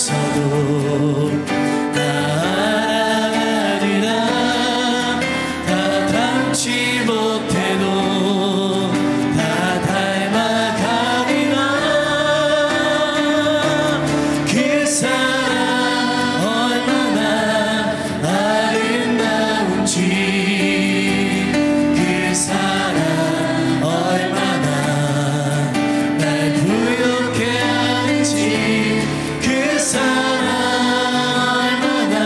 없어도 나아가리라. 다 닮지 못해도 다 닮아가리라. 그 사랑 얼마나 아름다운지, 그 사랑 얼마나 날 부욕해 하는지, 그 사랑 얼마나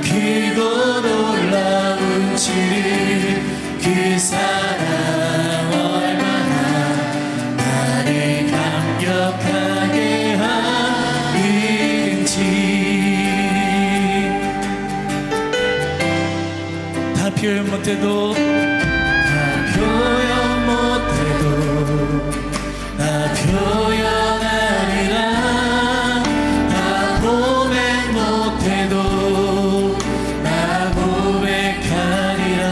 크고 놀라운지, 그 사랑 얼마나 나를 감격하게 하는지. 다 표현 못해도, 다 표현 못해도 나 표현하리라. 다 고백 못해도 나 고백하리라.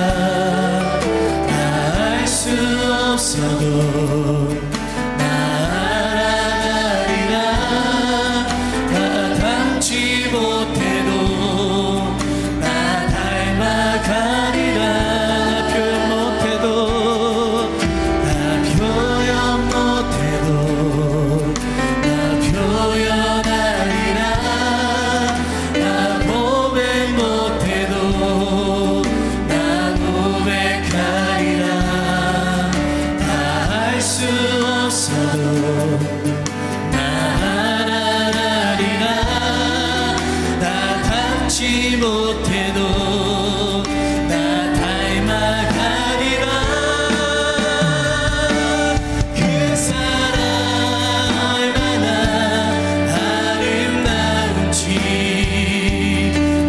다 알 수 없어도 나 알아가리라. 다 닮지 못해도 나 닮아가리라. 표현 못해도, 나 표현 못해도 나 표현하리라. 나 고백 못해도 나 고백하리라. 다 알 수 없어도 나 알아가리라. 나 닮지 못해도 나 닮아가리라. 그 사랑 얼마나 아름다운지,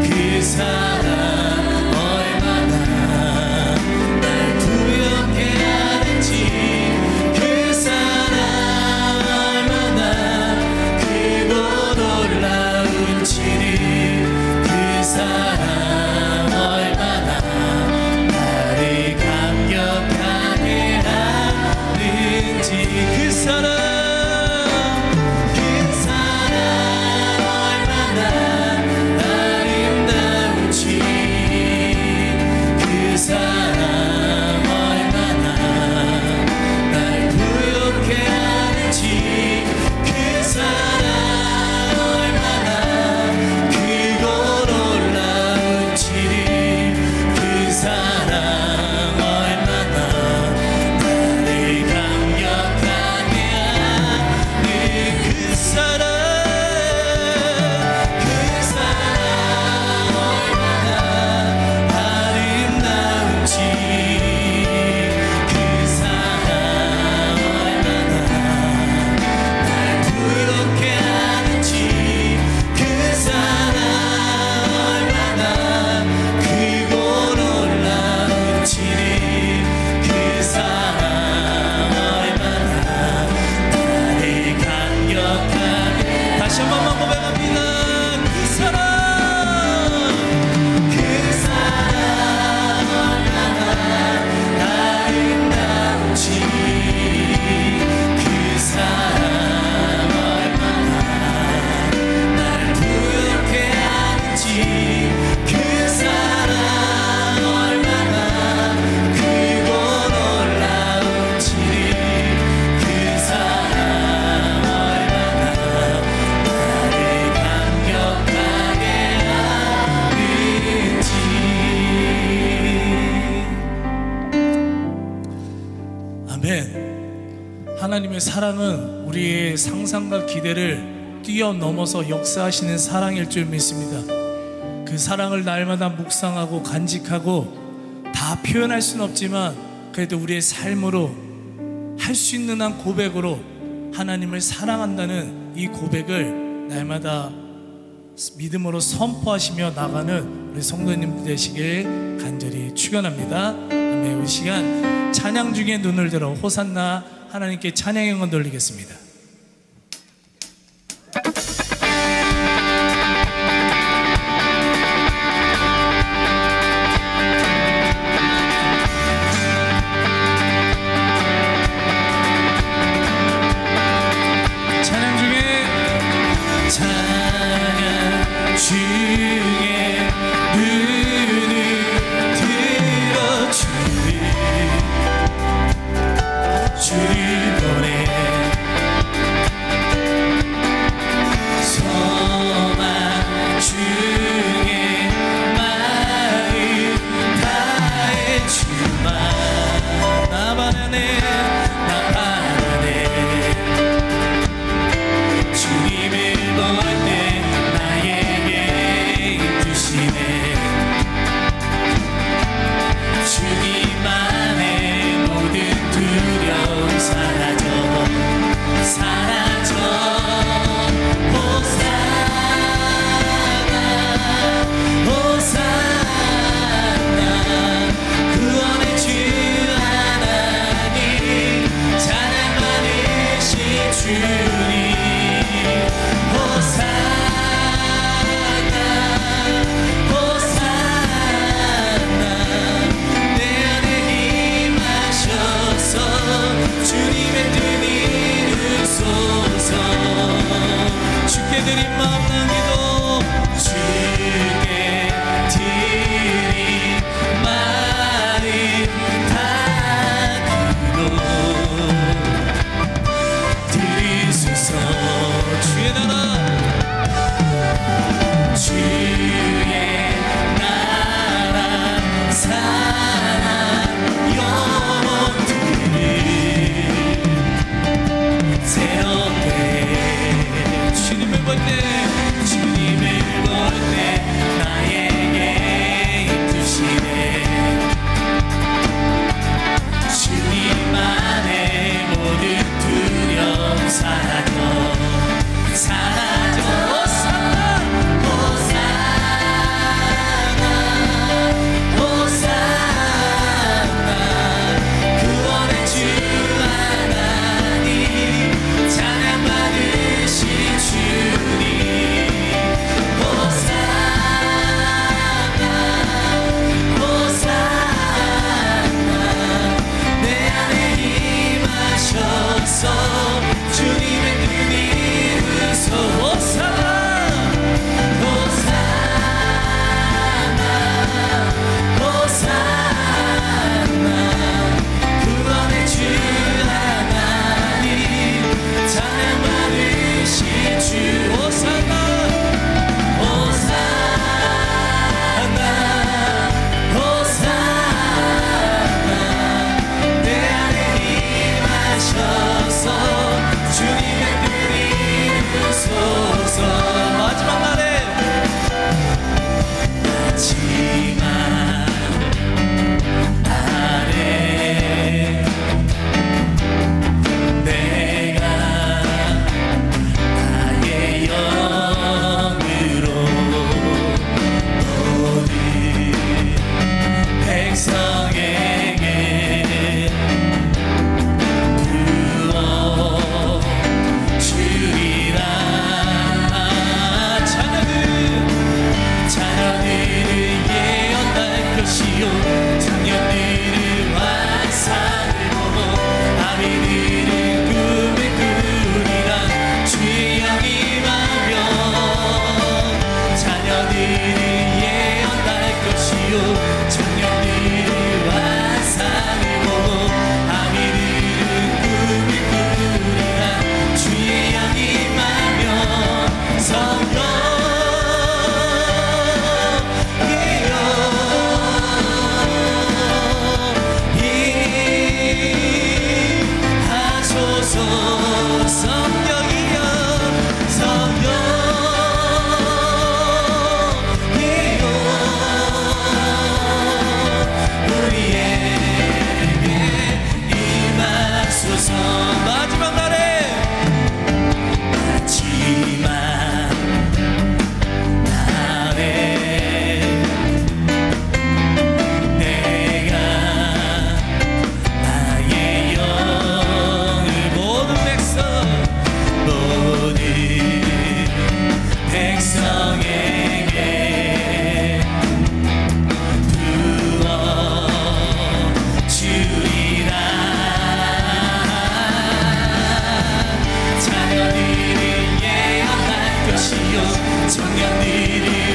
그 사랑 얼마나 날 부욕해 하는지, 그 사랑 얼마나 크고 놀라운지, 그 사랑 얼마나 나를 감격하게 하는지, 그 사랑 얼마나 아름다운지, 그 사랑 얼마나 날 부욕해 하는지, 그 사랑 얼마나 크고 놀라운지, 그 사랑 얼마나 나를 감격하게 하는 그 사랑, 그 사랑 얼마나 아름다운지, 그 사랑 얼마나 날 부욕해 하는지, 그 사랑 얼마나 크고 놀라운지, 그 사랑 얼마나 나를 감격하게. 다시 한 번만 고백합니다. 그 사랑, 그 사랑 얼마나 아름다운지, 그 사랑 얼마나 날 부욕해 하는지, 그 사랑 얼마나 크고 놀라운지, 그 사랑 얼마나 나를 감격하게 하는지. 아멘. 하나님의 사랑은 우리의 상상과 기대를 뛰어넘어서 역사하시는 사랑일 줄 믿습니다. 그 사랑을 날마다 묵상하고 간직하고 다 표현할 수는 없지만, 그래도 우리의 삶으로 할 수 있는 한 고백으로 하나님을 사랑한다는 이 고백을 날마다 믿음으로 선포하시며 나가는 우리 성도님들 되시길 간절히 축원합니다. 아멘. 이 시간 찬양 중에 눈을 들어 호산나 하나님께 찬양의 영광 돌리겠습니다. 찬양 중에 찬양 주의 눈을 들어주리 주를 보내 소망 주의 마음 다해 주만 나만 안에 주님을 볼 때 나에게 입으시네 주님만의 모든 두려움 사라져 사라져 호산나 호산나 구원의 주 하나님 찬양 받으신 주님 호산나 호산나 내 안에 임하셔서 주님의 뜻 이루소서 주께 드린 마음 남기도 주께 드린 마음 다 드리소서 주의 나라 주의 나라 사랑 영원토록 새롭게 주님을 볼 때 나에게 입으시네 주님만의 모든 두려움 사라져 사라져 호산나 호산나 호산나 구원의 주 하나님 찬양 받으신 주님 호산나 호산나 내 안에 임하셔서 주님의 뜻 이루소 호산나 호산나 호산나 구원의 주 하나님 찬양 받으신 주 호산나 호산나 호산나 내 안에 임하셔서 주님의 뜻 이루소서 마지막 날에 내가 나의 영으로 모든 백성에게 부어 주리라 자녀들은 예언할 것이요 장년들은 환상을 보고 아비들은 꿈을 꾸리라 주의 영이 임하며 자녀들은 예언할 것이요 장년들은 환상을 보고 아비들은 꿈을 꾸리라 주의 영이 임하며 성령 성령이여 성령이여 우리에게 임하소서 마지막 날에 내가 나의 영을 모든 백성에게 부어 주리라 자녀들은 예언할 것이요 청년들은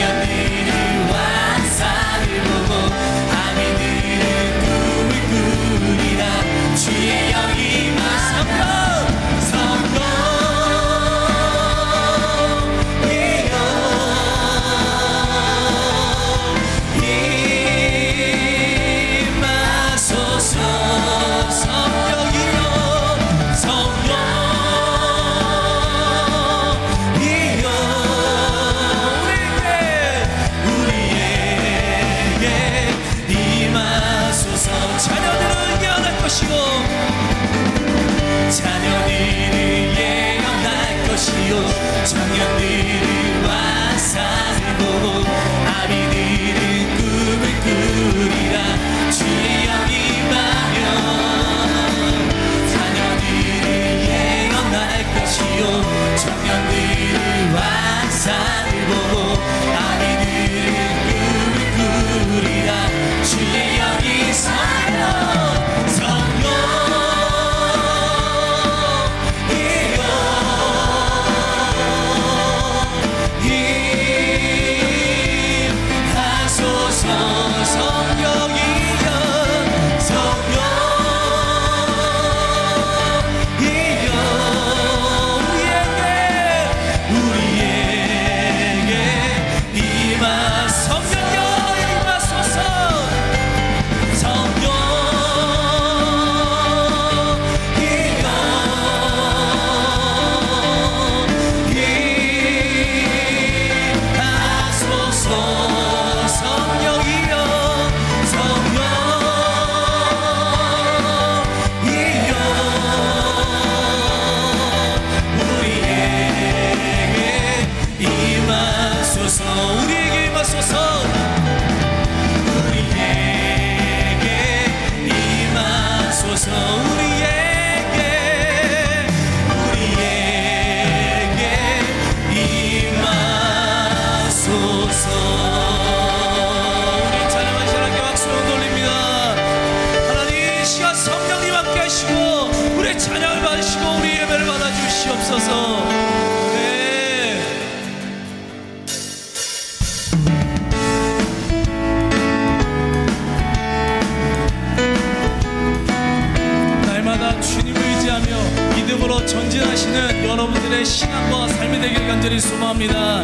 청년들이 환상을 보고 아미들은 꿈을 꾸리라. 주의 영이 임하 성령이여 임하소서. 성령이여 성령이여 우리에게 임하소서. 자녀들을 예언할 것이고 자녀들을 예언할 것이요 청년들을 환상을 보고 아비들은 꿈을 꾸리라. 주의 영이 임하면 자녀들을 예언할 것이요 청년들을 환상을 보고 아비들은 꿈을 꾸리라. 주의 영이 성령 찬양을 받으시고 우리 예배를 받아주시옵소서. 네. 날마다 주님을 의지하며 믿음으로 전진하시는 여러분들의 신앙과 삶이 되길 간절히 소망합니다.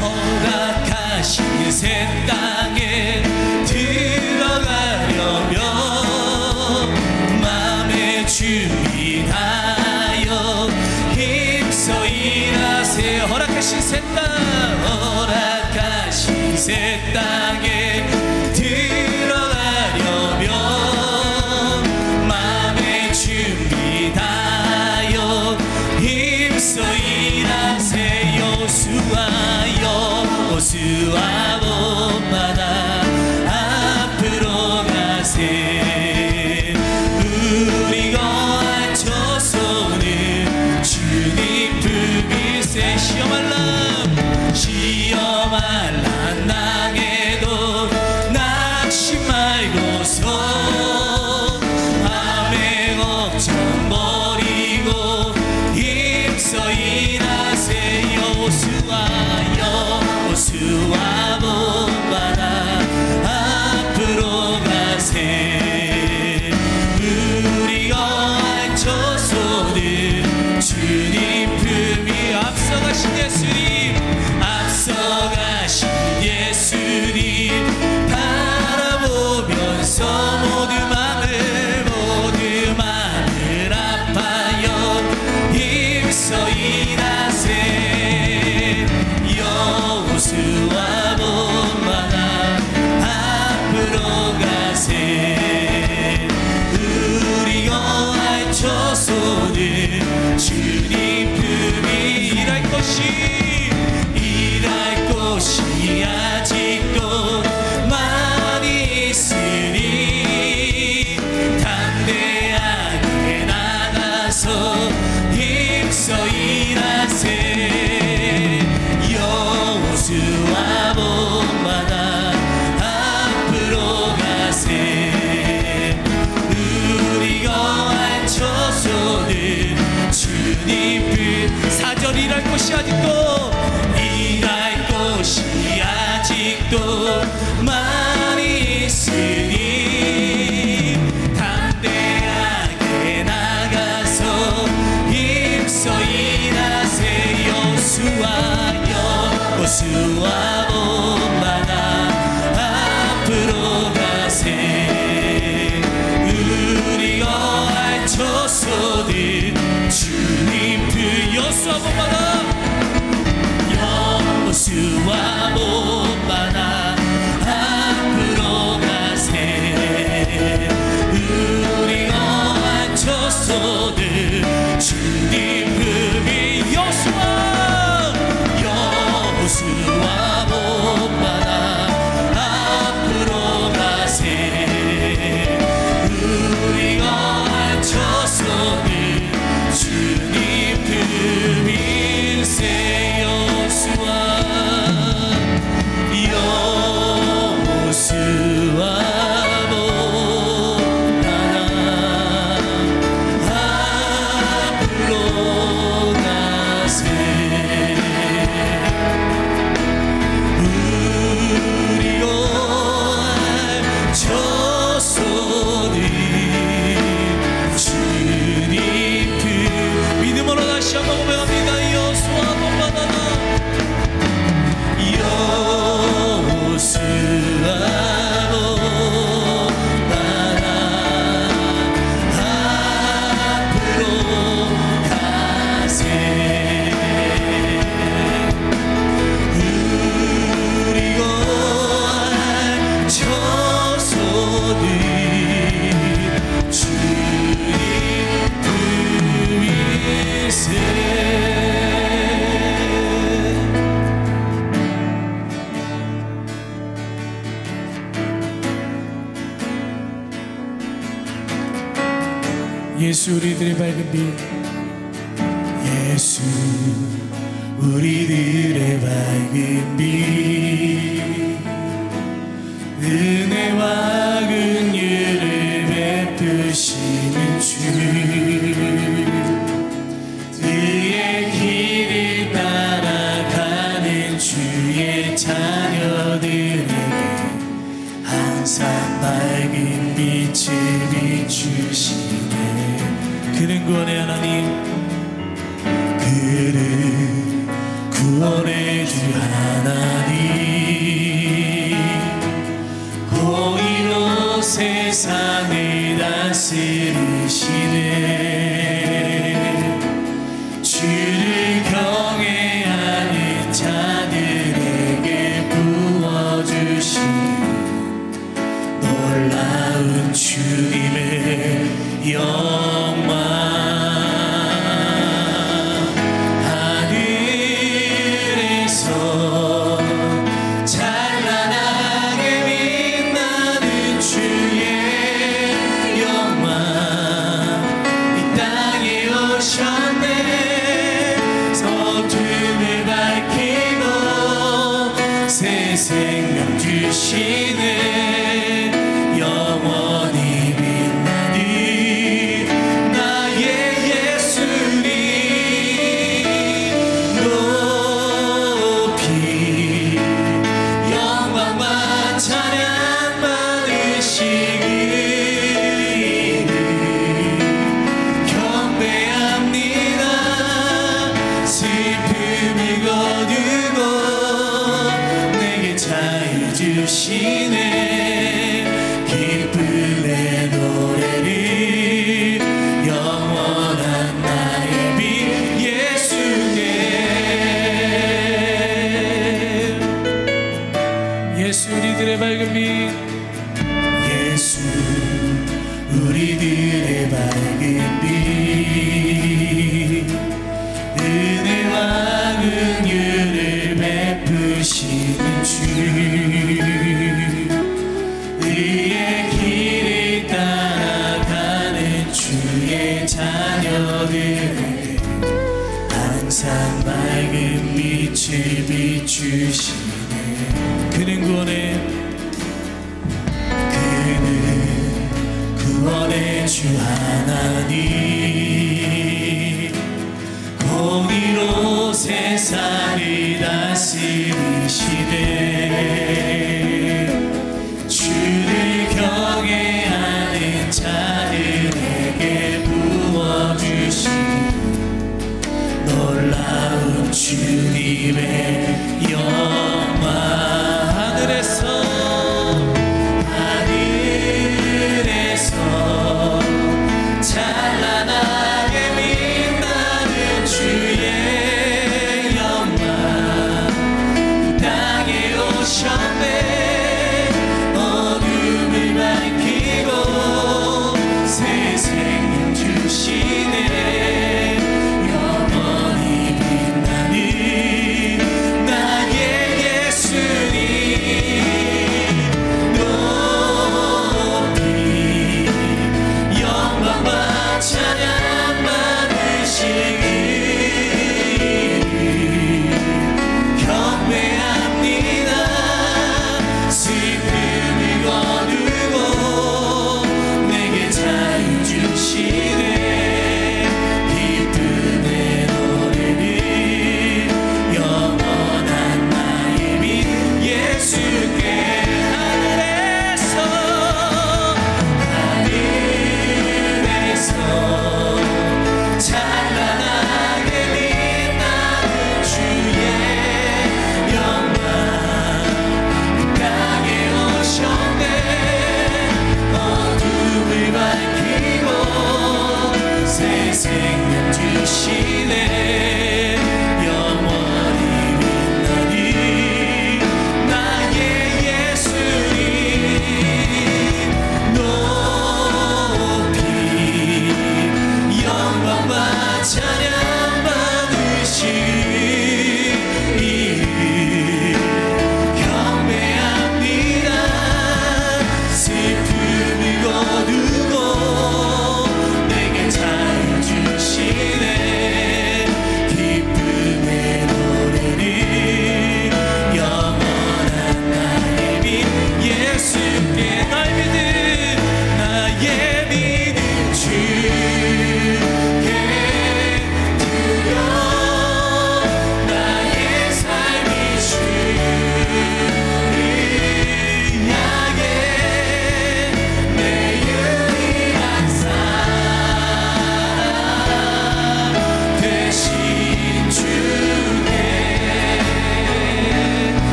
허락하신 새 땅에 들어가려면 준비하여 힘써 일하세. 허락하신 새 땅 허락하신 새 땅에 들어가려면 마음의 준비하여 힘써 일하세. 여호수아 본받아 앞으로 가세. 시험할 난 당해도 낙심 말고서 밤의 걱정 버리고 힘써 일하세. 여호수아 여호수아 본받아 앞으로 가세. 우리 거할 초소들 주님 그 여호수아 본받아 여호수아 본받아 앞으로 가세. 우리 거한 초소들 주님 품이 여호수아 본받아 앞으로 가세. 우리 거한 초소들 주님 품일세. 여호수아 예수 우리들의 밝은 빛. 예수 우리들의 밝은 빛. 은혜와 긍휼을 베푸시는 주. 그의 길을 따라가는 주의 자녀들에게 항상 밝은 빛을 비추시네. 그는 구원의 하나님, 그는 구원의 주 하나님. 공의로 세상을 다스리시네. 주를 경외하는 자들에게 부어주신 놀라운 주님의 영광. 하늘에서 찬란하게 빛나는 주의 영광 이 땅에 오셨네. 서둠을 밝히고 새 생명 주시네. 영원히 빛나는 나의 예수님 높이 영광과 찬양 받으시기를 경배합니다. 슬픔을 거두고 내게 자유 주시네. 기쁨의 노래를 영원한 나의 빛 예수께. 예수 우리들의 밝은 빛. 예수 우리들의 밝은 빛. 은혜와 긍휼을 베푸시는 주. 의의 길을 따라가는 주의 자녀들에게 항상 밝은 빛을 비추시네. 그는 구원의 주 하나님. 공의로 세상을 다스리시네. 주를 경외하는 자들에게 부어주신 놀라운 주님의 영.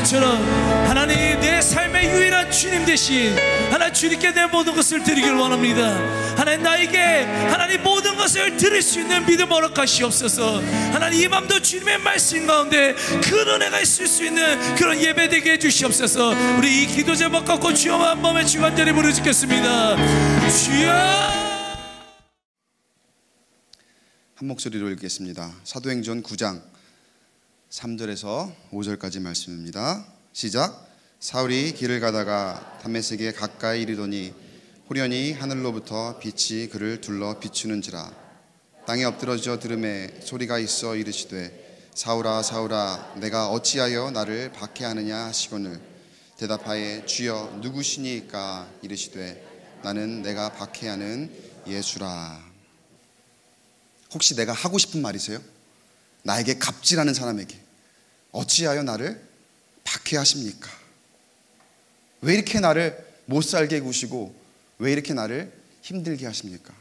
다윗처럼 하나님 내 삶의 유일한 주님 대신 하나님 주님께 내 모든 것을 드리길 원합니다. 하나님 나에게 하나님 모든 것을 드릴 수 있는 믿음 허락하시옵소서. 하나님 이 밤도 주님의 말씀 가운데 그 은혜가 있을 수 있는 그런 예배 되게 해주시옵소서. 우리 이 기도 제목 갖고 주여 한 번에 주간절히 부르짖겠습니다. 주여. 한 목소리로 읽겠습니다. 사도행전 9장 3절에서 5절까지 말씀입니다. 시작. 사울이 길을 가다가 다메섹에 가까이 이르더니 호련히 하늘로부터 빛이 그를 둘러 비추는지라. 땅에 엎드러져 들음에 소리가 있어 이르시되 사울아 사울아 내가 어찌하여 나를 박해하느냐 하시거늘 대답하에 주여 누구시니까 이르시되 나는 내가 박해하는 예수라. 혹시 내가 하고 싶은 말이세요? 나에게 갑질하는 사람에게 어찌하여 나를 박해하십니까? 왜 이렇게 나를 못살게 구시고 왜 이렇게 나를 힘들게 하십니까?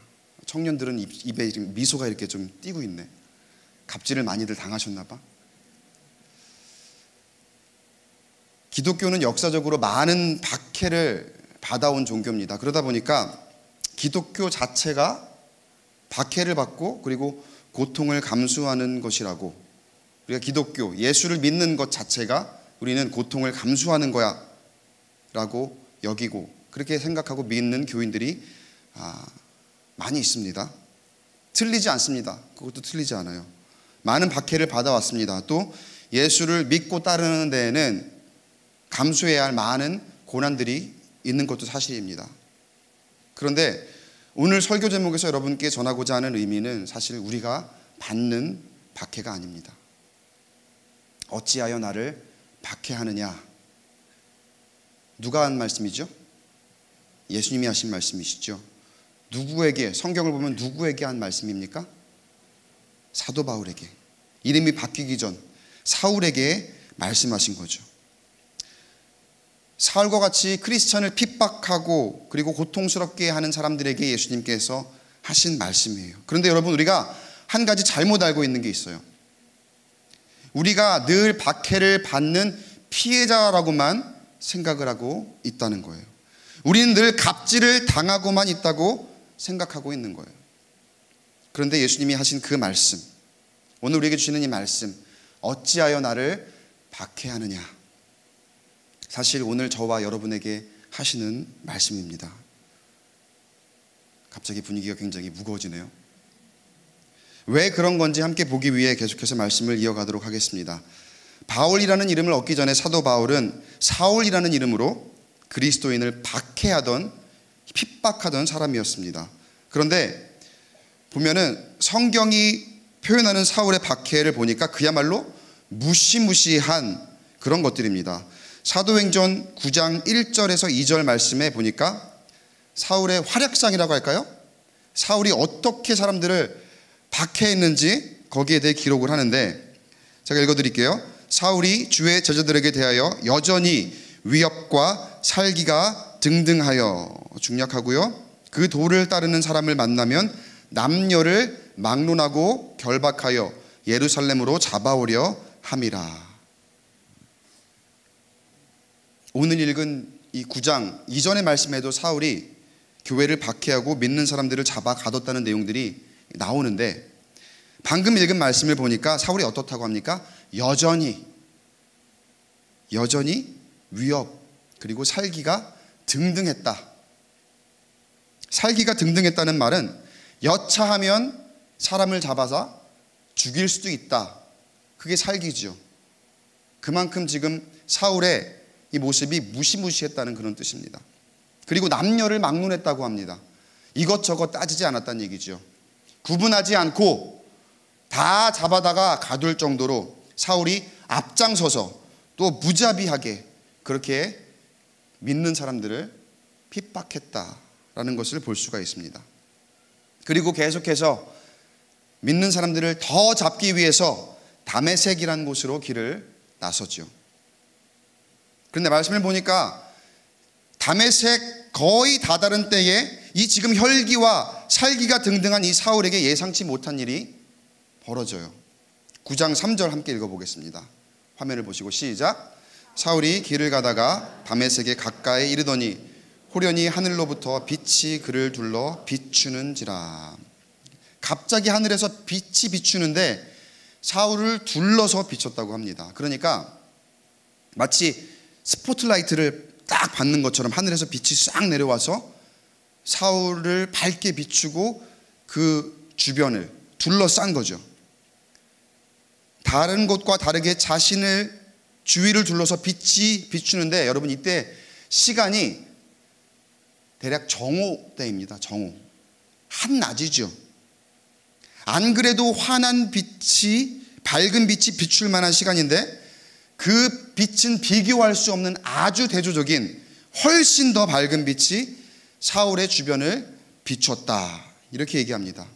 청년들은 입에 미소가 이렇게 좀 띄고 있네. 갑질을 많이들 당하셨나 봐. 기독교는 역사적으로 많은 박해를 받아온 종교입니다. 그러다 보니까 기독교 자체가 박해를 받고 그리고 고통을 감수하는 것이라고, 우리가 기독교, 예수를 믿는 것 자체가 우리는 고통을 감수하는 거야 라고 여기고 그렇게 생각하고 믿는 교인들이 많이 있습니다. 틀리지 않습니다. 그것도 틀리지 않아요. 많은 박해를 받아왔습니다. 또 예수를 믿고 따르는 데에는 감수해야 할 많은 고난들이 있는 것도 사실입니다. 그런데 오늘 설교 제목에서 여러분께 전하고자 하는 의미는 사실 우리가 받는 박해가 아닙니다. 어찌하여 나를 박해하느냐. 누가 한 말씀이죠? 예수님이 하신 말씀이시죠. 누구에게, 성경을 보면 누구에게 한 말씀입니까? 사도 바울에게, 이름이 바뀌기 전 사울에게 말씀하신 거죠. 사울과 같이 크리스천을 핍박하고 그리고 고통스럽게 하는 사람들에게 예수님께서 하신 말씀이에요. 그런데 여러분, 우리가 한 가지 잘못 알고 있는 게 있어요. 우리가 늘 박해를 받는 피해자라고만 생각을 하고 있다는 거예요. 우리는 늘 갑질을 당하고만 있다고 생각하고 있는 거예요. 그런데 예수님이 하신 그 말씀, 오늘 우리에게 주시는 이 말씀, 어찌하여 나를 박해하느냐, 사실 오늘 저와 여러분에게 하시는 말씀입니다. 갑자기 분위기가 굉장히 무거워지네요. 왜 그런 건지 함께 보기 위해 계속해서 말씀을 이어가도록 하겠습니다. 바울이라는 이름을 얻기 전에 사도 바울은 사울이라는 이름으로 그리스도인을 박해하던, 핍박하던 사람이었습니다. 그런데 보면은 성경이 표현하는 사울의 박해를 보니까 그야말로 무시무시한 그런 것들입니다. 사도행전 9장 1절에서 2절 말씀에 보니까 사울의 활약상이라고 할까요? 사울이 어떻게 사람들을 박해했는지 거기에 대해 기록을 하는데, 제가 읽어드릴게요. 사울이 주의 제자들에게 대하여 여전히 위협과 살기가 등등하여, 중략하고요, 그 도를 따르는 사람을 만나면 남녀를 막론하고 결박하여 예루살렘으로 잡아오려 함이라. 오늘 읽은 이 9장 이전의 말씀에도 사울이 교회를 박해하고 믿는 사람들을 잡아 가뒀다는 내용들이 나오는데, 방금 읽은 말씀을 보니까 사울이 어떻다고 합니까? 여전히 위협 그리고 살기가 등등했다. 살기가 등등했다는 말은 여차하면 사람을 잡아서 죽일 수도 있다. 그게 살기죠. 그만큼 지금 사울의 이 모습이 무시무시했다는 그런 뜻입니다. 그리고 남녀를 막론했다고 합니다. 이것저것 따지지 않았다는 얘기죠. 구분하지 않고 다 잡아다가 가둘 정도로 사울이 앞장서서 또 무자비하게 그렇게 믿는 사람들을 핍박했다라는 것을 볼 수가 있습니다. 그리고 계속해서 믿는 사람들을 더 잡기 위해서 다메섹이라는 곳으로 길을 나섰죠. 그런데 말씀을 보니까 다메섹 거의 다다른 때에 이 지금 혈기와 살기가 등등한 이 사울에게 예상치 못한 일이 벌어져요. 9장 3절 함께 읽어보겠습니다. 화면을 보시고 시작. 사울이 길을 가다가 다메섹에 가까이 이르더니 호련히 하늘로부터 빛이 그를 둘러 비추는지라. 갑자기 하늘에서 빛이 비추는데 사울을 둘러서 비췄다고 합니다. 그러니까 마치 스포트라이트를 딱 받는 것처럼 하늘에서 빛이 싹 내려와서 사울을 밝게 비추고 그 주변을 둘러싼 거죠. 다른 곳과 다르게 자신을 주위를 둘러서 빛이 비추는데, 여러분 이때 시간이 대략 정오 때입니다. 정오. 한낮이죠. 안 그래도 환한 빛이, 밝은 빛이 비출 만한 시간인데 그 빛은 비교할 수 없는 아주 대조적인 훨씬 더 밝은 빛이 사울의 주변을 비췄다, 이렇게 얘기합니다.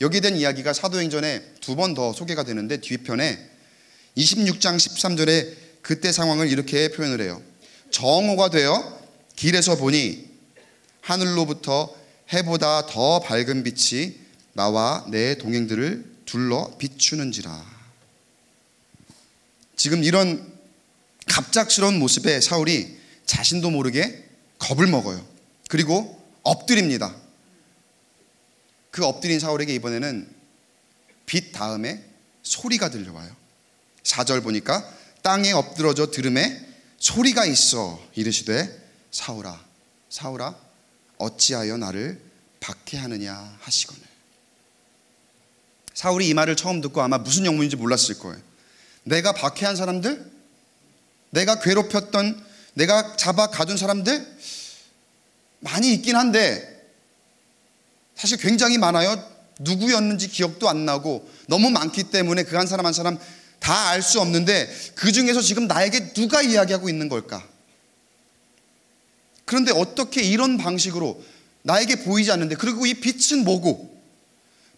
여기에 대한 이야기가 사도행전에 2번 더 소개가 되는데 뒤편에 26장 13절에 그때 상황을 이렇게 표현을 해요. 정오가 되어 길에서 보니 하늘로부터 해보다 더 밝은 빛이 나와 내 동행들을 둘러 비추는지라. 지금 이런 갑작스러운 모습에 사울이 자신도 모르게 겁을 먹어요. 그리고 엎드립니다. 그 엎드린 사울에게 이번에는 빛 다음에 소리가 들려와요. 4절 보니까 땅에 엎드러져 들음에 소리가 있어 이르시되 사울아 사울아 어찌하여 나를 박해하느냐 하시거늘. 사울이 이 말을 처음 듣고 아마 무슨 영문인지 몰랐을 거예요. 내가 박해한 사람들, 내가 괴롭혔던, 내가 잡아 가둔 사람들 많이 있긴 한데 사실 굉장히 많아요. 누구였는지 기억도 안 나고 너무 많기 때문에 그 한 사람 한 사람 다 알 수 없는데 그 중에서 지금 나에게 누가 이야기하고 있는 걸까? 그런데 어떻게 이런 방식으로 나에게 보이지 않는데, 그리고 이 빛은 뭐고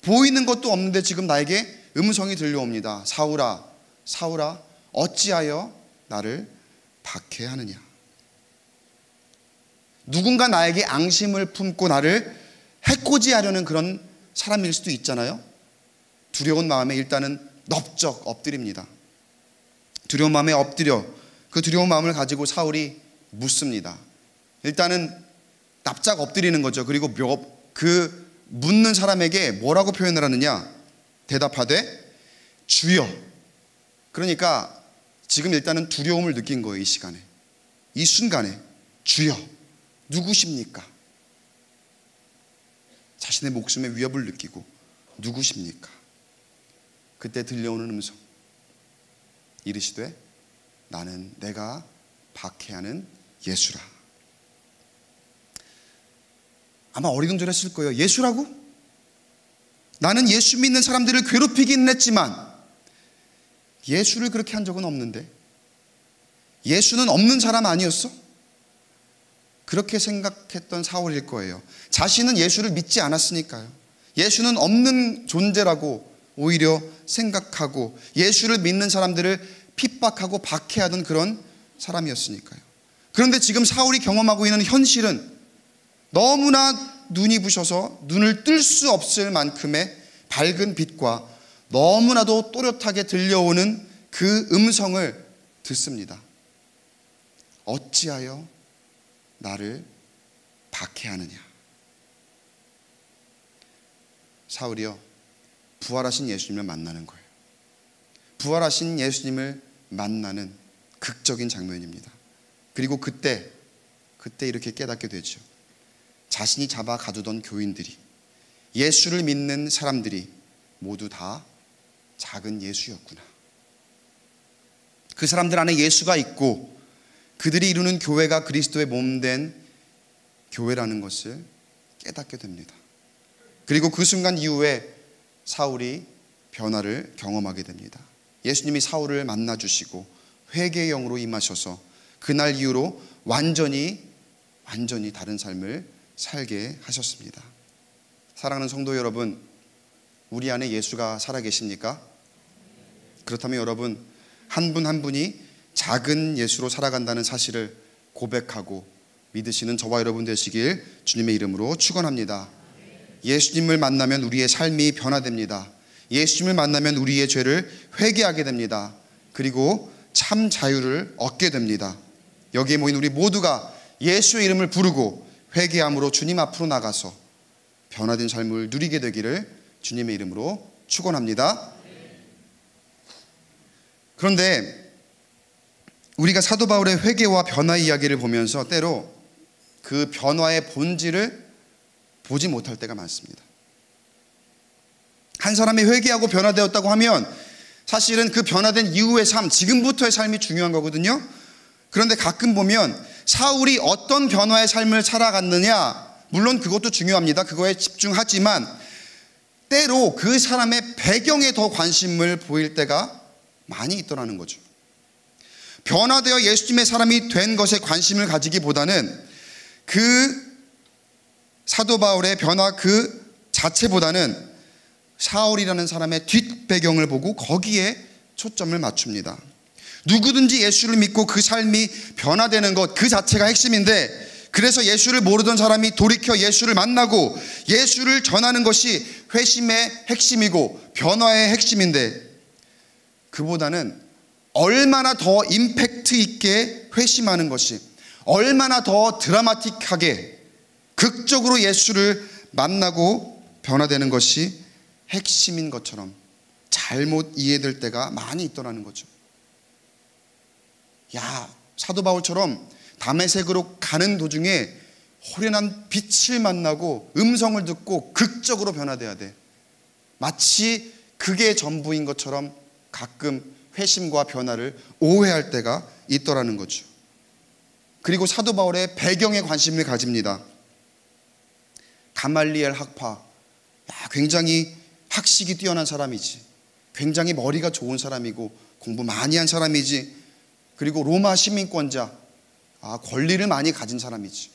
보이는 것도 없는데 지금 나에게 음성이 들려옵니다. 사울아 사울아 어찌하여 나를 박해하느냐. 누군가 나에게 앙심을 품고 나를 해코지하려는 그런 사람일 수도 있잖아요. 두려운 마음에 일단은 넙적 엎드립니다. 두려운 마음에 엎드려 그 두려운 마음을 가지고 사울이 묻습니다. 일단은 납작 엎드리는 거죠. 그리고 그 묻는 사람에게 뭐라고 표현을 하느냐? 대답하되 주여. 그러니까 지금 일단은 두려움을 느낀 거예요. 이 시간에, 이 순간에 주여 누구십니까? 자신의 목숨의 위협을 느끼고 누구십니까? 그때 들려오는 음성, 이르시되 나는 내가 박해하는 예수라. 아마 어리둥절했을 거예요. 예수라고? 나는 예수 믿는 사람들을 괴롭히기는 했지만 예수를 그렇게 한 적은 없는데, 예수는 없는 사람 아니었어? 그렇게 생각했던 사울일 거예요. 자신은 예수를 믿지 않았으니까요. 예수는 없는 존재라고 오히려 생각하고 예수를 믿는 사람들을 핍박하고 박해하던 그런 사람이었으니까요. 그런데 지금 사울이 경험하고 있는 현실은 너무나 눈이 부셔서 눈을 뜰 수 없을 만큼의 밝은 빛과 너무나도 또렷하게 들려오는 그 음성을 듣습니다. 어찌하여 나를 박해하느냐. 사울이요, 부활하신 예수님을 만나는 거예요. 부활하신 예수님을 만나는 극적인 장면입니다. 그리고 그때 이렇게 깨닫게 되죠. 자신이 잡아 가두던 교인들이, 예수를 믿는 사람들이 모두 다 작은 예수였구나. 그 사람들 안에 예수가 있고 그들이 이루는 교회가 그리스도의 몸된 교회라는 것을 깨닫게 됩니다. 그리고 그 순간 이후에 사울이 변화를 경험하게 됩니다. 예수님이 사울을 만나주시고 회개의 영으로 임하셔서 그날 이후로 완전히 다른 삶을 살게 하셨습니다. 사랑하는 성도 여러분, 우리 안에 예수가 살아계십니까? 그렇다면 여러분, 한 분 한 분이 작은 예수로 살아간다는 사실을 고백하고 믿으시는 저와 여러분 되시길 주님의 이름으로 축원합니다. 예수님을 만나면 우리의 삶이 변화됩니다. 예수님을 만나면 우리의 죄를 회개하게 됩니다. 그리고 참 자유를 얻게 됩니다. 여기에 모인 우리 모두가 예수의 이름을 부르고 회개함으로 주님 앞으로 나가서 변화된 삶을 누리게 되기를 주님의 이름으로 축원합니다. 그런데 우리가 사도 바울의 회개와 변화 이야기를 보면서 때로 그 변화의 본질을 보지 못할 때가 많습니다. 한 사람이 회개하고 변화되었다고 하면 사실은 그 변화된 이후의 삶, 지금부터의 삶이 중요한 거거든요. 그런데 가끔 보면 사울이 어떤 변화의 삶을 살아갔느냐, 물론 그것도 중요합니다. 그거에 집중하지만 때로 그 사람의 배경에 더 관심을 보일 때가 많이 있더라는 거죠. 변화되어 예수님의 사람이 된 것에 관심을 가지기보다는 그 사도 바울의 변화 그 자체보다는 사울이라는 사람의 뒷배경을 보고 거기에 초점을 맞춥니다. 누구든지 예수를 믿고 그 삶이 변화되는 것 그 자체가 핵심인데, 그래서 예수를 모르던 사람이 돌이켜 예수를 만나고 예수를 전하는 것이 회심의 핵심이고 변화의 핵심인데, 그보다는 얼마나 더 임팩트 있게 회심하는 것이, 얼마나 더 드라마틱하게 극적으로 예수를 만나고 변화되는 것이 핵심인 것처럼 잘못 이해될 때가 많이 있더라는 거죠. 사도 바울처럼 다메섹으로 가는 도중에 호련한 빛을 만나고 음성을 듣고 극적으로 변화돼야 돼. 마치 그게 전부인 것처럼 가끔 회심과 변화를 오해할 때가 있더라는 거죠. 그리고 사도 바울의 배경에 관심을 가집니다. 가말리엘 학파, 굉장히 학식이 뛰어난 사람이지, 굉장히 머리가 좋은 사람이고 공부 많이 한 사람이지, 그리고 로마 시민권자, 권리를 많이 가진 사람이지,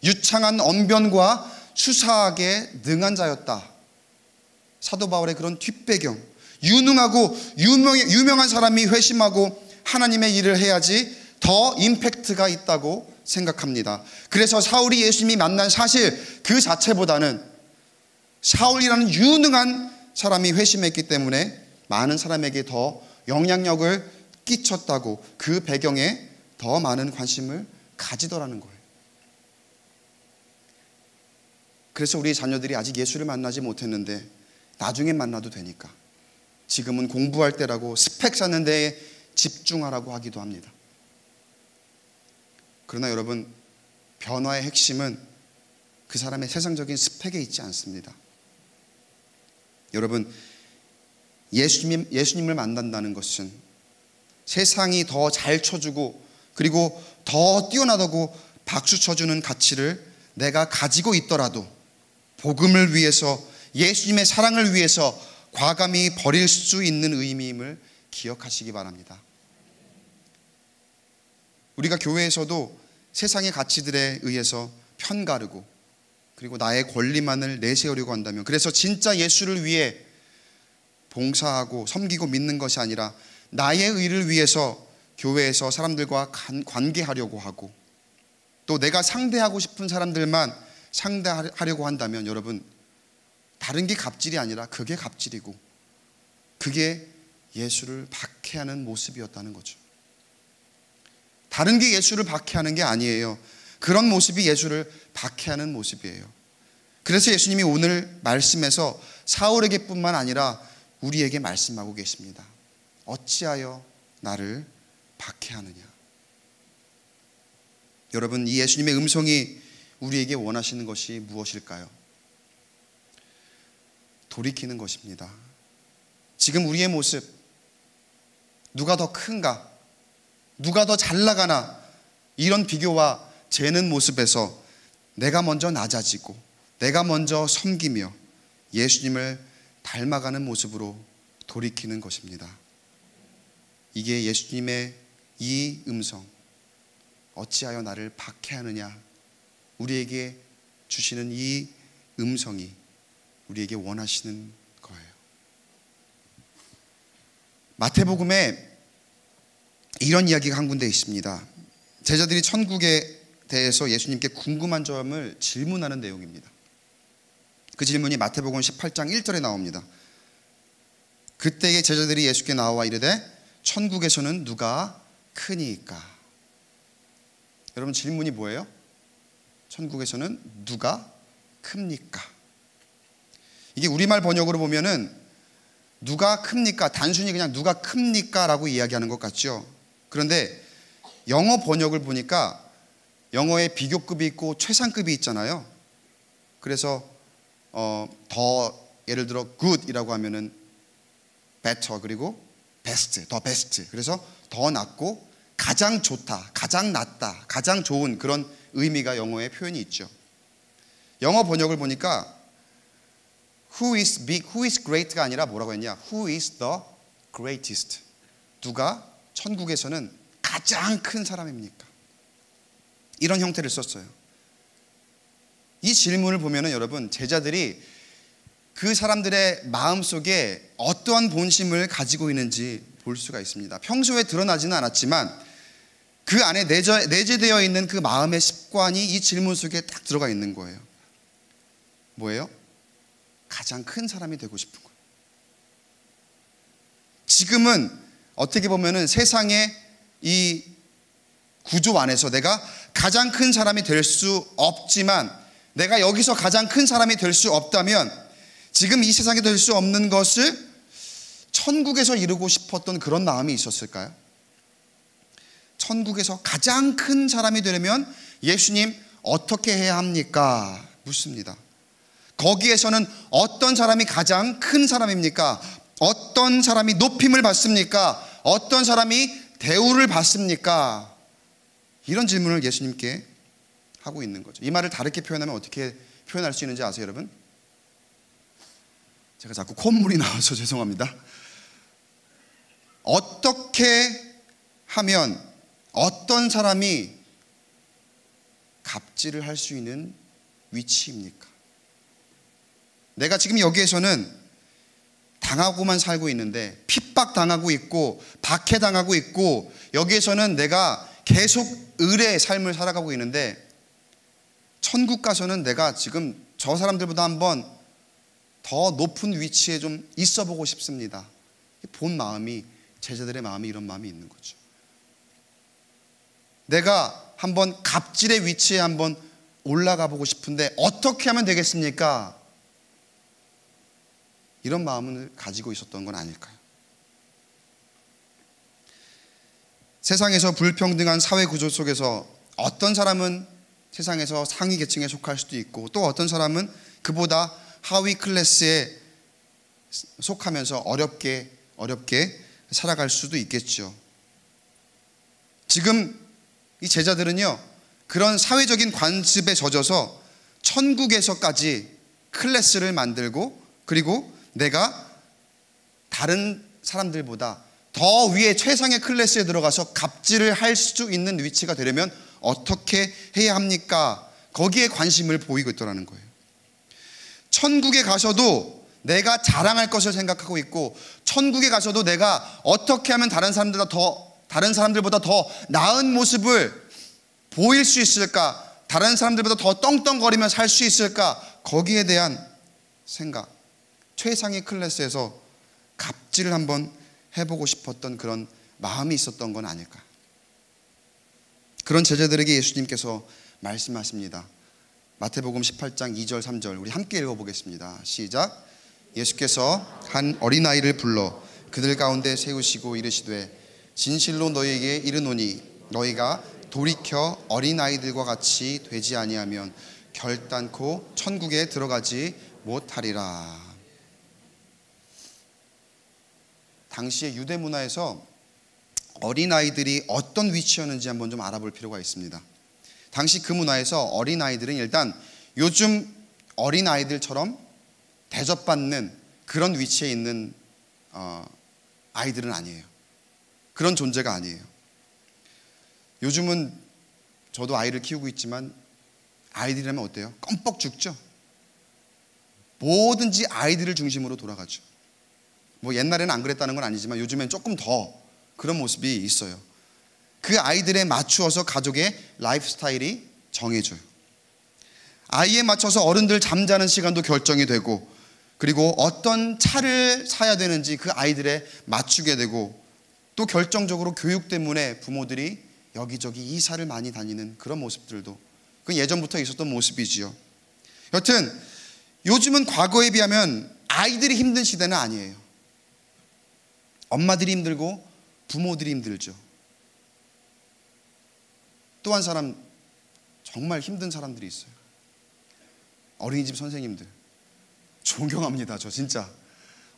유창한 언변과 수사학에 능한 자였다. 사도 바울의 그런 뒷배경, 유능하고 유명한 사람이 회심하고 하나님의 일을 해야지 더 임팩트가 있다고 생각합니다. 그래서 사울이 예수님이 만난 사실 그 자체보다는 사울이라는 유능한 사람이 회심했기 때문에 많은 사람에게 더 영향력을 끼쳤다고, 그 배경에 더 많은 관심을 가지더라는 거예요. 그래서 우리 자녀들이 아직 예수를 만나지 못했는데 나중에 만나도 되니까 지금은 공부할 때라고 스펙 쌓는 데에 집중하라고 하기도 합니다. 그러나 여러분, 변화의 핵심은 그 사람의 세상적인 스펙에 있지 않습니다. 여러분, 예수님을 만난다는 것은 세상이 더 잘 쳐주고 그리고 더 뛰어나다고 박수 쳐주는 가치를 내가 가지고 있더라도 복음을 위해서, 예수님의 사랑을 위해서 과감히 버릴 수 있는 의미임을 기억하시기 바랍니다. 우리가 교회에서도 세상의 가치들에 의해서 편가르고 그리고 나의 권리만을 내세우려고 한다면, 그래서 진짜 예수를 위해 봉사하고 섬기고 믿는 것이 아니라 나의 의를 위해서 교회에서 사람들과 관계하려고 하고 또 내가 상대하고 싶은 사람들만 상대하려고 한다면, 여러분, 다른 게 갑질이 아니라 그게 갑질이고 그게 예수를 박해하는 모습이었다는 거죠. 다른 게 예수를 박해하는 게 아니에요. 그런 모습이 예수를 박해하는 모습이에요. 그래서 예수님이 오늘 말씀에서 사울에게 뿐만 아니라 우리에게 말씀하고 계십니다. 어찌하여 나를 박해하느냐. 여러분, 이 예수님의 음성이 우리에게 원하시는 것이 무엇일까요? 돌이키는 것입니다. 지금 우리의 모습, 누가 더 큰가, 누가 더 잘 나가나, 이런 비교와 재는 모습에서 내가 먼저 낮아지고 내가 먼저 섬기며 예수님을 닮아가는 모습으로 돌이키는 것입니다. 이게 예수님의 이 음성, 어찌하여 나를 박해하느냐, 우리에게 주시는 이 음성이 우리에게 원하시는 거예요. 마태복음에 이런 이야기가 한 군데 있습니다. 제자들이 천국에 대해서 예수님께 궁금한 점을 질문하는 내용입니다. 그 질문이 마태복음 18장 1절에 나옵니다. 그때의 제자들이 예수께 나와 이르되 천국에서는 누가 크니까? 여러분 질문이 뭐예요? 천국에서는 누가 큽니까? 이게 우리말 번역으로 보면은 누가 큽니까? 단순히 그냥 누가 큽니까? 라고 이야기하는 것 같죠. 그런데 영어 번역을 보니까 영어에 비교급이 있고 최상급이 있잖아요. 그래서 더 예를 들어 good이라고 하면은 better, 그리고 best, 더 best. 그래서 더 낫고 가장 좋다, 가장 낫다, 가장 좋은 그런 의미가 영어의 표현이 있죠. 영어 번역을 보니까 who is big, who is great가 아니라 뭐라고 했냐? who is the greatest? 누가 천국에서는 가장 큰 사람입니까? 이런 형태를 썼어요. 이 질문을 보면은 여러분, 제자들이 그 사람들의 마음속에 어떠한 본심을 가지고 있는지 볼 수가 있습니다. 평소에 드러나지는 않았지만 그 안에 내재되어 있는 그 마음의 습관이 이 질문 속에 딱 들어가 있는 거예요. 뭐예요? 가장 큰 사람이 되고 싶은 거예요. 지금은 어떻게 보면은 세상의 이 구조 안에서 내가 가장 큰 사람이 될 수 없지만, 내가 여기서 가장 큰 사람이 될 수 없다면 지금 이 세상에 될 수 없는 것을 천국에서 이루고 싶었던 그런 마음이 있었을까요? 천국에서 가장 큰 사람이 되려면 예수님 어떻게 해야 합니까? 묻습니다. 거기에서는 어떤 사람이 가장 큰 사람입니까? 어떤 사람이 높임을 받습니까? 어떤 사람이 대우를 받습니까? 이런 질문을 예수님께 하고 있는 거죠. 이 말을 다르게 표현하면 어떻게 표현할 수 있는지 아세요, 여러분? 제가 자꾸 콧물이 나와서 죄송합니다. 어떻게 하면 어떤 사람이 갑질을 할 수 있는 위치입니까? 내가 지금 여기에서는 당하고만 살고 있는데, 핍박당하고 있고 박해당하고 있고, 여기에서는 내가 계속 을의 삶을 살아가고 있는데, 천국 가서는 내가 지금 저 사람들보다 한번 더 높은 위치에 좀 있어 보고 싶습니다. 본 마음이, 제자들의 마음이 이런 마음이 있는 거죠. 내가 한번 갑질의 위치에 한번 올라가 보고 싶은데 어떻게 하면 되겠습니까? 이런 마음을 가지고 있었던 건 아닐까요? 세상에서 불평등한 사회 구조 속에서 어떤 사람은 세상에서 상위 계층에 속할 수도 있고, 또 어떤 사람은 그보다 하위 클래스에 속하면서 어렵게 살아갈 수도 있겠죠. 지금 이 제자들은요, 그런 사회적인 관습에 젖어서 천국에서까지 클래스를 만들고, 그리고 내가 다른 사람들보다 더 위에 최상의 클래스에 들어가서 갑질을 할 수 있는 위치가 되려면 어떻게 해야 합니까? 거기에 관심을 보이고 있더라는 거예요. 천국에 가서도 내가 자랑할 것을 생각하고 있고, 천국에 가서도 내가 어떻게 하면 다른 사람들보다 더 나은 모습을 보일 수 있을까? 다른 사람들보다 더 떵떵거리며 살 수 있을까? 거기에 대한 생각, 최상의 클래스에서 갑질을 한번 해보고 싶었던 그런 마음이 있었던 건 아닐까? 그런 제자들에게 예수님께서 말씀하십니다. 마태복음 18장 2절 3절 우리 함께 읽어보겠습니다. 시작. 예수께서 한 어린아이를 불러 그들 가운데 세우시고 이르시되 진실로 너희에게 이르노니 너희가 돌이켜 어린아이들과 같이 되지 아니하면 결단코 천국에 들어가지 못하리라. 당시의 유대 문화에서 어린아이들이 어떤 위치였는지 한번 좀 알아볼 필요가 있습니다. 당시 그 문화에서 어린아이들은 일단 요즘 어린아이들처럼 대접받는 그런 위치에 있는 아이들은 아니에요. 그런 존재가 아니에요. 요즘은 저도 아이를 키우고 있지만 아이들이라면 어때요? 껌뻑 죽죠? 뭐든지 아이들을 중심으로 돌아가죠. 뭐 옛날에는 안 그랬다는 건 아니지만 요즘엔 조금 더 그런 모습이 있어요. 그 아이들에 맞추어서 가족의 라이프 스타일이 정해져요. 아이에 맞춰서 어른들 잠자는 시간도 결정이 되고, 그리고 어떤 차를 사야 되는지 그 아이들에 맞추게 되고, 또 결정적으로 교육 때문에 부모들이 여기저기 이사를 많이 다니는 그런 모습들도, 그건 예전부터 있었던 모습이지요. 여튼 요즘은 과거에 비하면 아이들이 힘든 시대는 아니에요. 엄마들이 힘들고 부모들이 힘들죠. 또 한 사람, 정말 힘든 사람들이 있어요. 어린이집 선생님들. 존경합니다. 저 진짜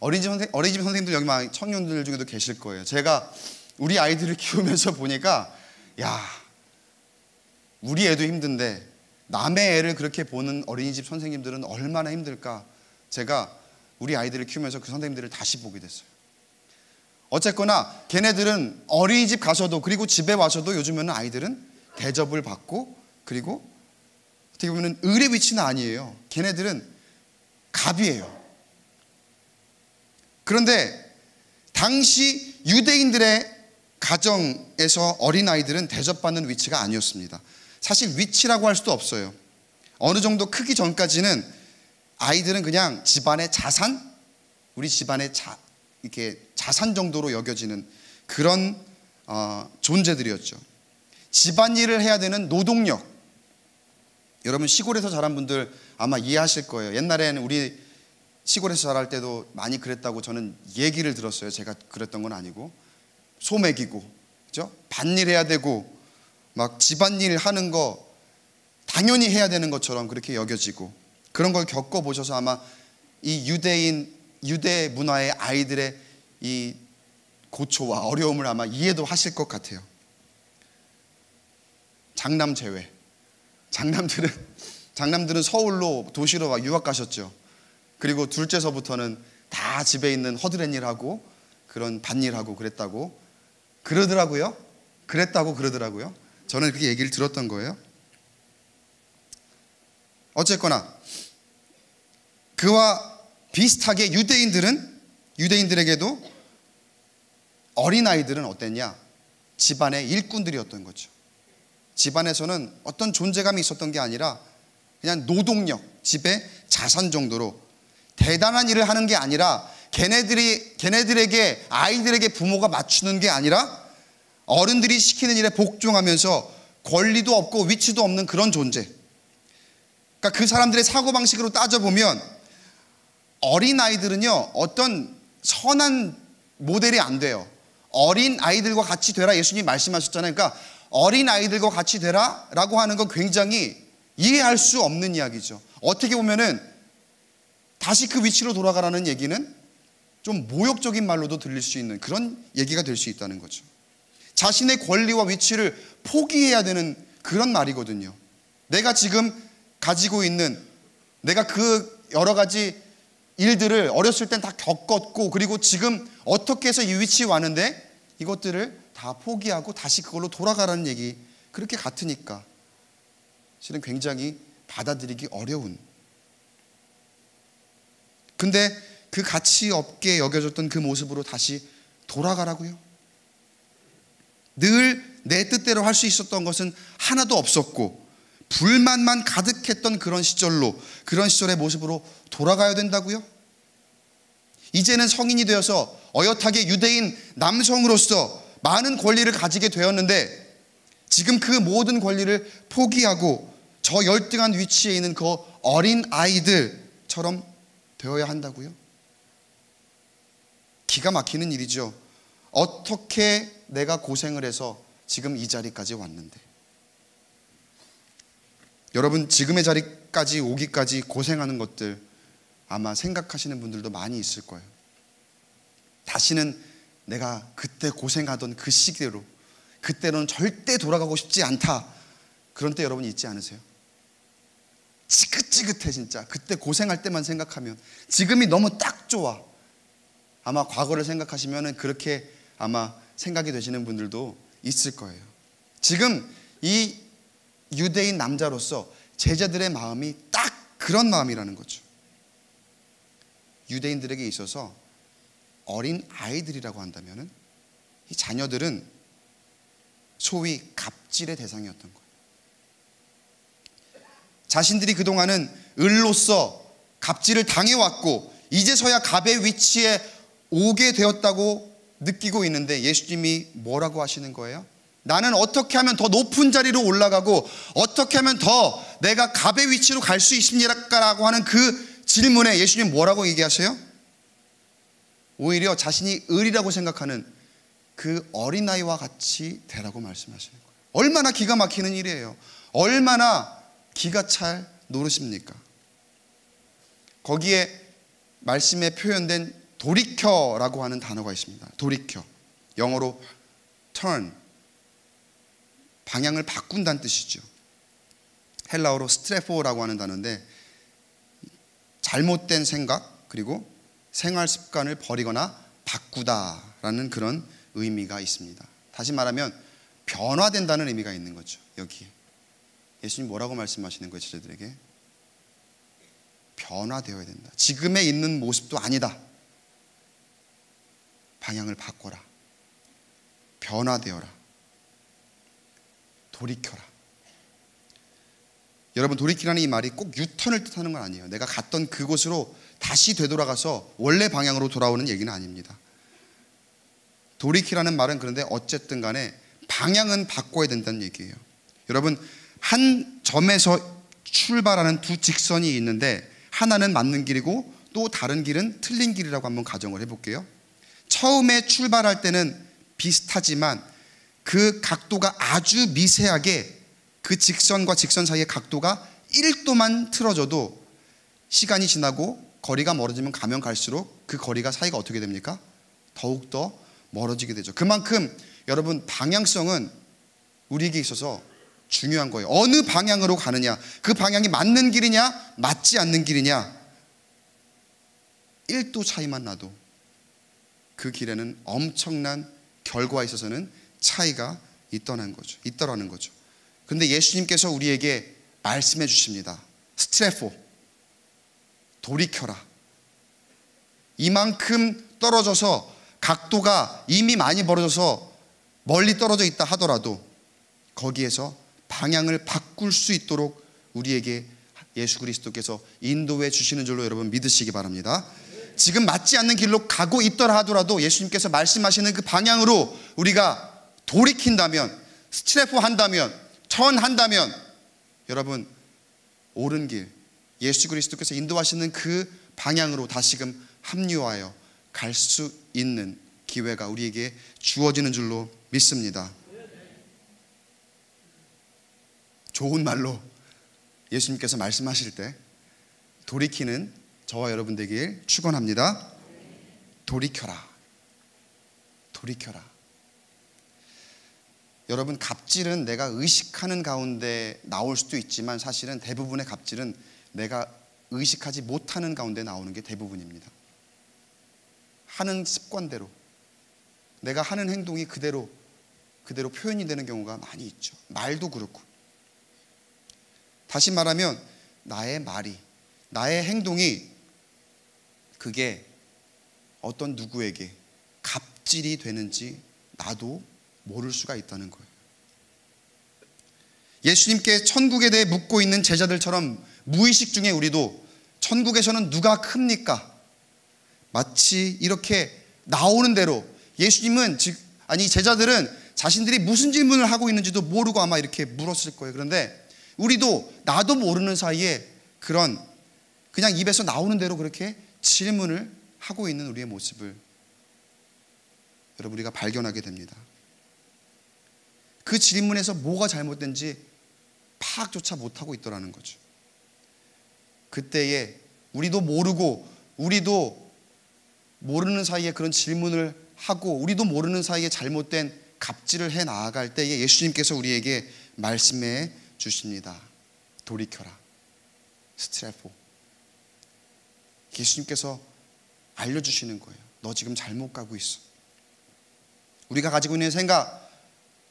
어린이집 선생님들 여기 막 청년들 중에도 계실 거예요. 제가 우리 아이들을 키우면서 보니까, 야, 우리 애도 힘든데 남의 애를 그렇게 보는 어린이집 선생님들은 얼마나 힘들까. 제가 우리 아이들을 키우면서 그 선생님들을 다시 보게 됐어요. 어쨌거나 걔네들은 어린이집 가서도, 그리고 집에 와서도 요즘에는 아이들은 대접을 받고, 그리고 어떻게 보면 을의 위치는 아니에요. 걔네들은 갑이에요. 그런데 당시 유대인들의 가정에서 어린아이들은 대접받는 위치가 아니었습니다. 사실 위치라고 할 수도 없어요. 어느 정도 크기 전까지는 아이들은 그냥 집안의 자산, 우리 집안의 이렇게 자산 정도로 여겨지는 그런 존재들이었죠. 집안일을 해야 되는 노동력. 여러분 시골에서 자란 분들 아마 이해하실 거예요. 옛날에는 우리 시골에서 자랄 때도 많이 그랬다고 저는 얘기를 들었어요. 제가 그랬던 건 아니고. 소 먹이고, 그죠? 밭일 해야 되고, 막 집안일 하는 거 당연히 해야 되는 것처럼 그렇게 여겨지고, 그런 걸 겪어보셔서 아마 이 유대 문화의 아이들의 이 고초와 어려움을 아마 이해도 하실 것 같아요. 장남 제외. 장남들은 서울로, 도시로 유학 가셨죠. 그리고 둘째서부터는 다 집에 있는 허드렛 일하고 그런 밭일하고 그랬다고 그러더라고요. 저는 그렇게 얘기를 들었던 거예요. 어쨌거나 그와 비슷하게 유대인들에게도 어린아이들은 어땠냐? 집안의 일꾼들이었던 거죠. 집안에서는 어떤 존재감이 있었던 게 아니라 그냥 노동력, 집의 자산 정도로 대단한 일을 하는 게 아니라, 걔네들에게, 아이들에게 부모가 맞추는 게 아니라 어른들이 시키는 일에 복종하면서 권리도 없고 위치도 없는 그런 존재. 그러니까 그 사람들의 사고방식으로 따져보면 어린아이들은요, 어떤 선한 모델이 안 돼요. 어린아이들과 같이 되라, 예수님이 말씀하셨잖아요. 그러니까 어린아이들과 같이 되라 라고 하는 건 굉장히 이해할 수 없는 이야기죠. 어떻게 보면은 다시 그 위치로 돌아가라는 얘기는 좀 모욕적인 말로도 들릴 수 있는 그런 얘기가 될 수 있다는 거죠. 자신의 권리와 위치를 포기해야 되는 그런 말이거든요. 내가 지금 가지고 있는, 내가 그 여러 가지 일들을 어렸을 땐 다 겪었고, 그리고 지금 어떻게 해서 이 위치에 왔는데 이것들을 다 포기하고 다시 그걸로 돌아가라는 얘기, 그렇게 같으니까 실은 굉장히 받아들이기 어려운. 근데 그 가치 없게 여겨졌던 그 모습으로 다시 돌아가라고요? 늘 내 뜻대로 할 수 있었던 것은 하나도 없었고 불만만 가득했던 그런 시절의 모습으로 돌아가야 된다고요? 이제는 성인이 되어서 어엿하게 유대인 남성으로서 많은 권리를 가지게 되었는데, 지금 그 모든 권리를 포기하고 저 열등한 위치에 있는 그 어린 아이들처럼 되어야 한다고요? 기가 막히는 일이죠. 어떻게 내가 고생을 해서 지금 이 자리까지 왔는데, 여러분 지금의 자리까지 오기까지 고생하는 것들 아마 생각하시는 분들도 많이 있을 거예요. 다시는 내가 그때 고생하던 그 시기로, 그때로는 절대 돌아가고 싶지 않다, 그런 때 여러분 있지 않으세요? 지긋지긋해 진짜. 그때 고생할 때만 생각하면 지금이 너무 딱 좋아. 아마 과거를 생각하시면 그렇게 아마 생각이 되시는 분들도 있을 거예요. 지금 이 유대인 남자로서 제자들의 마음이 딱 그런 마음이라는 거죠. 유대인들에게 있어서 어린 아이들이라고 한다면 이 자녀들은 소위 갑질의 대상이었던 거예요. 자신들이 그동안은 을로서 갑질을 당해왔고 이제서야 갑의 위치에 오게 되었다고 느끼고 있는데 예수님이 뭐라고 하시는 거예요? 나는 어떻게 하면 더 높은 자리로 올라가고 어떻게 하면 더 내가 갑의 위치로 갈 수 있습니까라고 하는 그 질문에 예수님 뭐라고 얘기하세요? 오히려 자신이 의리라고 생각하는 그 어린아이와 같이 되라고 말씀하시는 거예요. 얼마나 기가 막히는 일이에요. 얼마나 기가 찰 노릇입니까? 거기에 말씀에 표현된 돌이켜라고 하는 단어가 있습니다. 돌이켜, 영어로 turn, 방향을 바꾼다는 뜻이죠. 헬라어로 스트레포라고 하는 단어인데 잘못된 생각 그리고 생활 습관을 버리거나 바꾸다라는 그런 의미가 있습니다. 다시 말하면 변화된다는 의미가 있는 거죠. 여기에 예수님 뭐라고 말씀하시는 거예요? 제자들에게 변화되어야 된다. 지금에 있는 모습도 아니다. 방향을 바꿔라. 변화되어라. 돌이켜라. 여러분, 돌이키라는 이 말이 꼭 유턴을 뜻하는 건 아니에요. 내가 갔던 그곳으로 다시 되돌아가서 원래 방향으로 돌아오는 얘기는 아닙니다. 돌이키라는 말은 그런데 어쨌든 간에 방향은 바꿔야 된다는 얘기예요. 여러분, 한 점에서 출발하는 두 직선이 있는데 하나는 맞는 길이고 또 다른 길은 틀린 길이라고 한번 가정을 해볼게요. 처음에 출발할 때는 비슷하지만 그 각도가 아주 미세하게 그 직선과 직선 사이의 각도가 1도만 틀어져도 시간이 지나고 거리가 멀어지면 가면 갈수록 그 거리가 사이가 어떻게 됩니까? 더욱더 멀어지게 되죠. 그만큼 여러분, 방향성은 우리에게 있어서 중요한 거예요. 어느 방향으로 가느냐, 그 방향이 맞는 길이냐 맞지 않는 길이냐, 1도 차이만 나도 그 길에는 엄청난 결과에 있어서는 차이가 있더라는 거죠. 그런데 예수님께서 우리에게 말씀해 주십니다. 스트레포, 돌이켜라. 이만큼 떨어져서 각도가 이미 많이 벌어져서 멀리 떨어져 있다 하더라도 거기에서 방향을 바꿀 수 있도록 우리에게 예수 그리스도께서 인도해 주시는 줄로 여러분 믿으시기 바랍니다. 지금 맞지 않는 길로 가고 있더라 하더라도 예수님께서 말씀하시는 그 방향으로 우리가 돌이킨다면, 스트레포 한다면, 턴한다면 여러분, 옳은 길, 예수 그리스도께서 인도하시는 그 방향으로 다시금 합류하여 갈 수 있는 기회가 우리에게 주어지는 줄로 믿습니다. 좋은 말로 예수님께서 말씀하실 때 돌이키는 저와 여러분 되길 축원합니다. 돌이켜라. 돌이켜라. 여러분, 갑질은 내가 의식하는 가운데 나올 수도 있지만 사실은 대부분의 갑질은 내가 의식하지 못하는 가운데 나오는 게 대부분입니다. 하는 습관대로, 내가 하는 행동이 그대로 표현이 되는 경우가 많이 있죠. 말도 그렇고. 다시 말하면 나의 말이, 나의 행동이 그게 어떤 누구에게 갑질이 되는지 나도 모를 수가 있다는 거예요. 예수님께 천국에 대해 묻고 있는 제자들처럼 무의식 중에 우리도 천국에서는 누가 큽니까? 마치 이렇게 나오는 대로 예수님은 제자들은 자신들이 무슨 질문을 하고 있는지도 모르고 아마 이렇게 물었을 거예요. 그런데 우리도 나도 모르는 사이에 그냥 입에서 나오는 대로 그렇게 질문을 하고 있는 우리의 모습을 여러분 우리가 발견하게 됩니다. 그 질문에서 뭐가 잘못된지 파악조차 못하고 있더라는 거죠. 그때에 우리도 모르는 사이에 그런 질문을 하고 우리도 모르는 사이에 잘못된 갑질을 해 나아갈 때에 예수님께서 우리에게 말씀해 주십니다. 돌이켜라. 스트레포. 예수님께서 알려주시는 거예요. 너 지금 잘못 가고 있어. 우리가 가지고 있는 생각,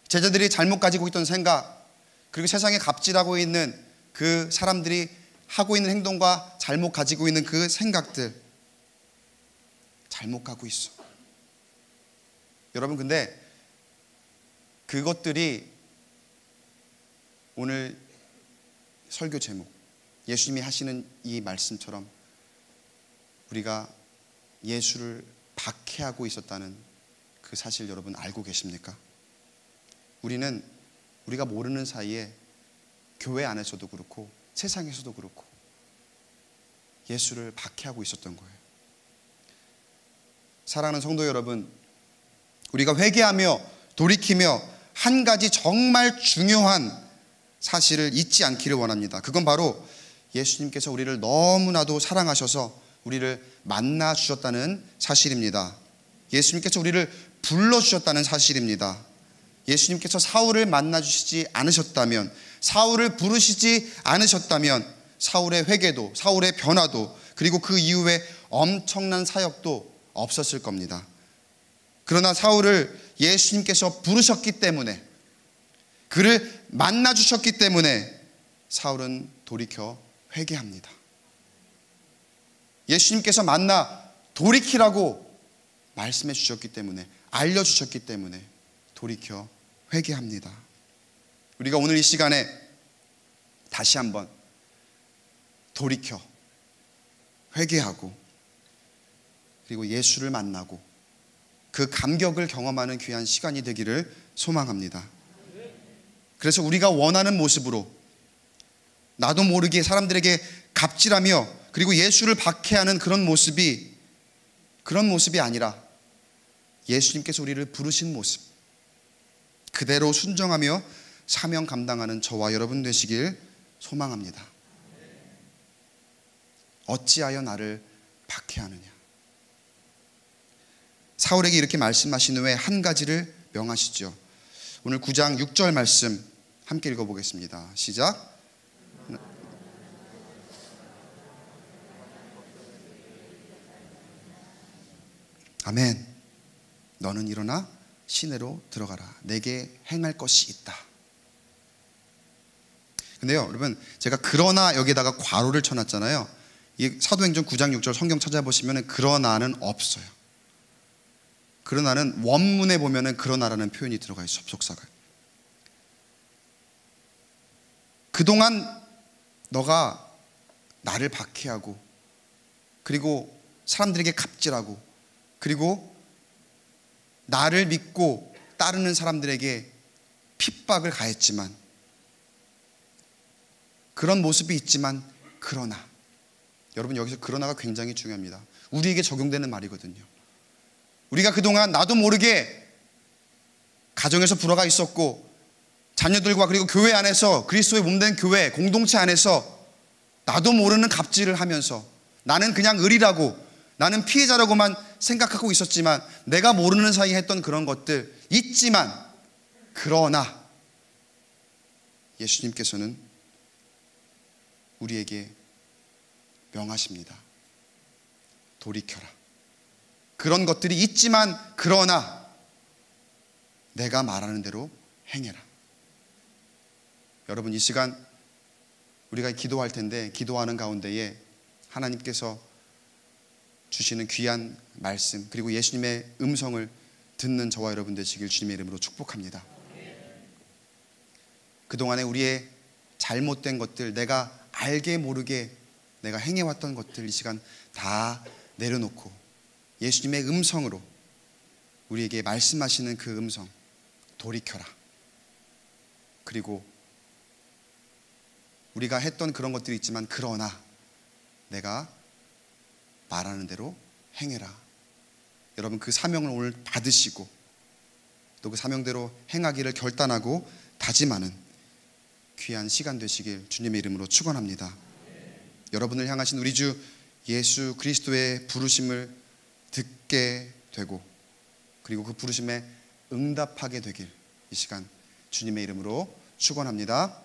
제자들이 잘못 가지고 있던 생각, 그리고 세상에 갑질하고 있는 그 사람들이 하고 있는 행동과 잘못 가지고 있는 그 생각들, 잘못 가고 있어. 여러분, 근데 그것들이 오늘 설교 제목, 예수님이 하시는 이 말씀처럼 우리가 예수를 박해하고 있었다는 그 사실 여러분 알고 계십니까? 우리가 모르는 사이에 교회 안에서도 그렇고 세상에서도 그렇고 예수를 박해하고 있었던 거예요. 사랑하는 성도 여러분, 우리가 회개하며 돌이키며 한 가지 정말 중요한 사실을 잊지 않기를 원합니다. 그건 바로 예수님께서 우리를 너무나도 사랑하셔서 우리를 만나 주셨다는 사실입니다. 예수님께서 우리를 불러주셨다는 사실입니다. 예수님께서 사울을 만나 주시지 않으셨다면, 사울을 부르시지 않으셨다면 사울의 회개도, 사울의 변화도, 그리고 그 이후에 엄청난 사역도 없었을 겁니다. 그러나 사울을 예수님께서 부르셨기 때문에, 그를 만나 주셨기 때문에 사울은 돌이켜 회개합니다. 예수님께서 만나 돌이키라고 말씀해 주셨기 때문에, 알려주셨기 때문에 돌이켜 회개합니다. 우리가 오늘 이 시간에 다시 한번 돌이켜 회개하고, 그리고 예수를 만나고 그 감격을 경험하는 귀한 시간이 되기를 소망합니다. 그래서 우리가 원하는 모습으로, 나도 모르게 사람들에게 갑질하며 그리고 예수를 박해하는 그런 모습이 아니라 예수님께서 우리를 부르신 모습, 그대로 순종하며 사명 감당하는 저와 여러분 되시길 소망합니다. 어찌하여 나를 박해하느냐. 사울에게 이렇게 말씀하신 후에 한 가지를 명하시죠. 오늘 9장 6절 말씀 함께 읽어보겠습니다. 시작. 아멘. 너는 일어나 시내로 들어가라. 내게 행할 것이 있다. 근데요, 여러분, 제가 그러나 여기다가 괄호를 쳐놨잖아요. 이 사도행전 9장 6절 성경 찾아보시면 그러나는 없어요. 그러나는 원문에 보면 그러나라는 표현이 들어가 있어요. 접속사가. 그동안 너가 나를 박해하고, 그리고 사람들에게 갑질하고, 그리고 나를 믿고 따르는 사람들에게 핍박을 가했지만, 그런 모습이 있지만 그러나, 여러분 여기서 그러나가 굉장히 중요합니다. 우리에게 적용되는 말이거든요. 우리가 그동안 나도 모르게 가정에서 불화가 있었고, 자녀들과 그리고 교회 안에서, 그리스도의 몸된 교회 공동체 안에서 나도 모르는 갑질을 하면서 나는 그냥 을이라고, 나는 피해자라고만 생각하고 있었지만, 내가 모르는 사이에 했던 그런 것들 있지만, 그러나 예수님께서는 우리에게 명하십니다. 돌이켜라. 그런 것들이 있지만 그러나 내가 말하는 대로 행해라. 여러분, 이 시간 우리가 기도할 텐데, 기도하는 가운데에 하나님께서 주시는 귀한 말씀, 그리고 예수님의 음성을 듣는 저와 여러분 되시길 주님의 이름으로 축복합니다. 그동안에 우리의 잘못된 것들, 내가 알게 모르게 내가 행해왔던 것들, 이 시간 다 내려놓고 예수님의 음성으로 우리에게 말씀하시는 그 음성, 돌이켜라. 그리고 우리가 했던 그런 것들이 있지만 그러나 내가 말하는 대로 행해라. 여러분, 그 사명을 오늘 받으시고 또 그 사명대로 행하기를 결단하고 다짐하는 귀한 시간 되시길 주님의 이름으로 축원합니다. 여러분을 향하신 우리 주 예수 그리스도의 부르심을 듣게 되고, 그리고 그 부르심에 응답하게 되길 이 시간 주님의 이름으로 축원합니다.